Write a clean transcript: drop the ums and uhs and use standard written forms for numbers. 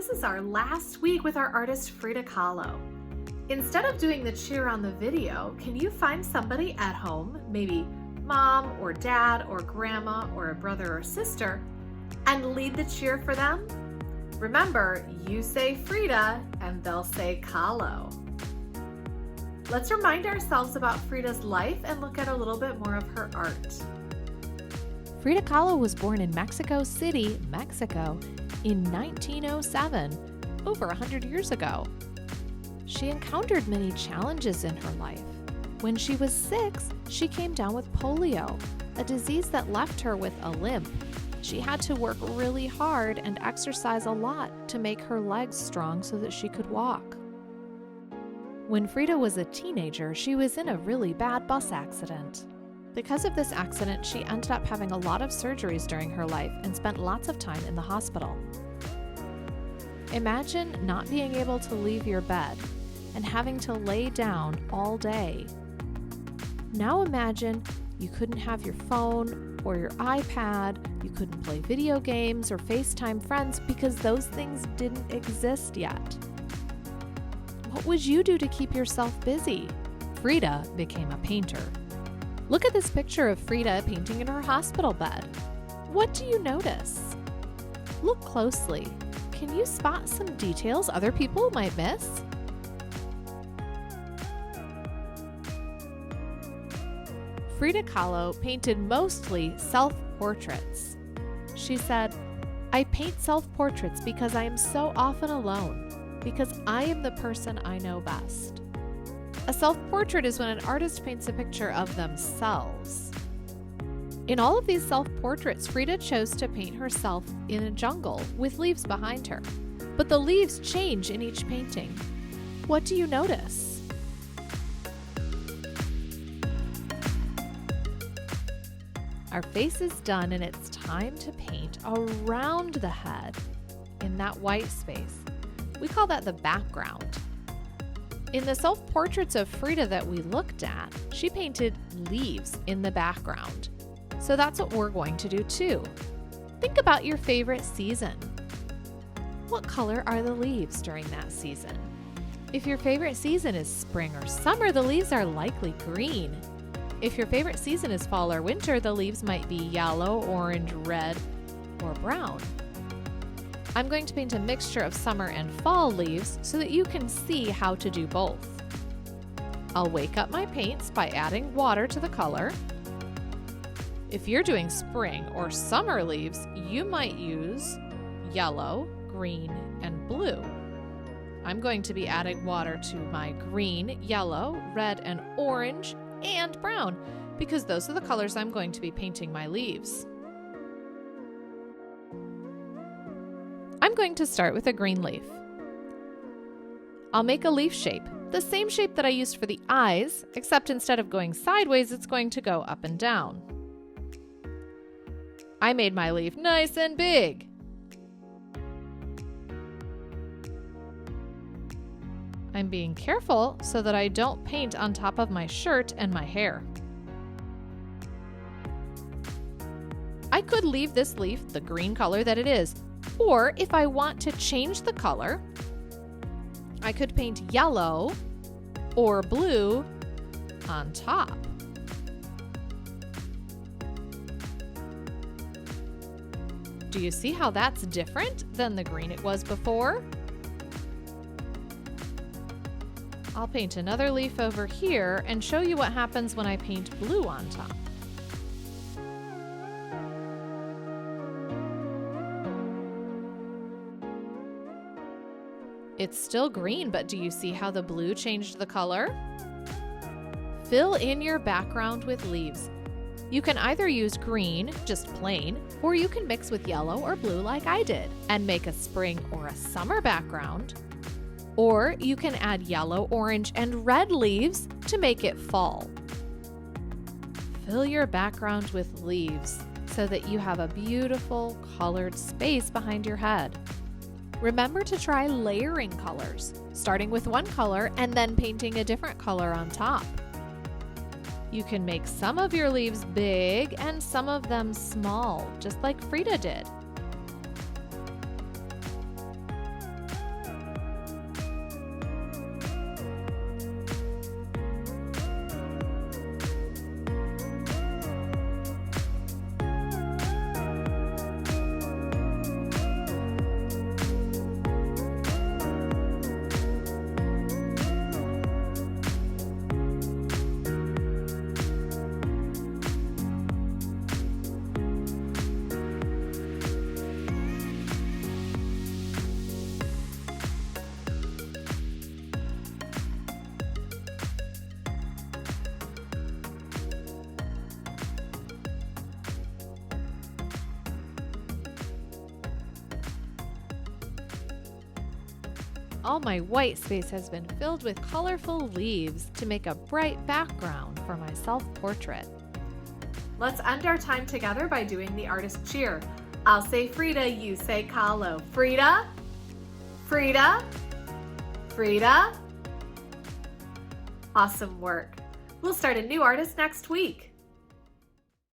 This is our last week with our artist Frida Kahlo. Instead of doing the cheer on the video, can you find somebody at home, maybe mom or dad or grandma or a brother or sister, and lead the cheer for them? Remember, you say Frida and they'll say Kahlo. Let's remind ourselves about Frida's life and look at a little bit more of her art. Frida Kahlo was born in Mexico City, Mexico, in 1907, over 100 years ago. She encountered many challenges in her life. When she was 6, she came down with polio, a disease that left her with a limp. She had to work really hard and exercise a lot to make her legs strong so that she could walk. When Frida was a teenager, she was in a really bad bus accident. Because of this accident, she ended up having a lot of surgeries during her life and spent lots of time in the hospital. Imagine not being able to leave your bed and having to lay down all day. Now imagine you couldn't have your phone or your iPad, you couldn't play video games or FaceTime friends because those things didn't exist yet. What would you do to keep yourself busy? Frida became a painter. Look at this picture of Frida painting in her hospital bed. What do you notice? Look closely. Can you spot some details other people might miss? Frida Kahlo painted mostly self-portraits. She said, "I paint self-portraits because I am so often alone, because I am the person I know best." A self-portrait is when an artist paints a picture of themselves. In all of these self-portraits, Frida chose to paint herself in a jungle with leaves behind her. But the leaves change in each painting. What do you notice? Our face is done and it's time to paint around the head in that white space. We call that the background. In the self-portraits of Frida that we looked at, she painted leaves in the background. So that's what we're going to do too. Think about your favorite season. What color are the leaves during that season? If your favorite season is spring or summer, the leaves are likely green. If your favorite season is fall or winter, the leaves might be yellow, orange, red, or brown. I'm going to paint a mixture of summer and fall leaves so that you can see how to do both. I'll wake up my paints by adding water to the color. If you're doing spring or summer leaves, you might use yellow, green, and blue. I'm going to be adding water to my green, yellow, red, and orange, and brown, because those are the colors I'm going to be painting my leaves. I'm going to start with a green leaf. I'll make a leaf shape, the same shape that I used for the eyes, except instead of going sideways, it's going to go up and down. I made my leaf nice and big. I'm being careful so that I don't paint on top of my shirt and my hair. I could leave this leaf the green color that it is, or if I want to change the color, I could paint yellow or blue on top. Do you see how that's different than the green it was before? I'll paint another leaf over here and show you what happens when I paint blue on top. It's still green, but do you see how the blue changed the color? Fill in your background with leaves. You can either use green, just plain, or you can mix with yellow or blue like I did and make a spring or a summer background. Or you can add yellow, orange, and red leaves to make it fall. Fill your background with leaves so that you have a beautiful colored space behind your head. Remember to try layering colors, starting with one color and then painting a different color on top. You can make some of your leaves big and some of them small, just like Frida did. All my white space has been filled with colorful leaves to make a bright background for my self-portrait. Let's end our time together by doing the artist cheer. I'll say Frida, you say Kahlo. Frida, Frida, Frida. Awesome work. We'll start a new artist next week.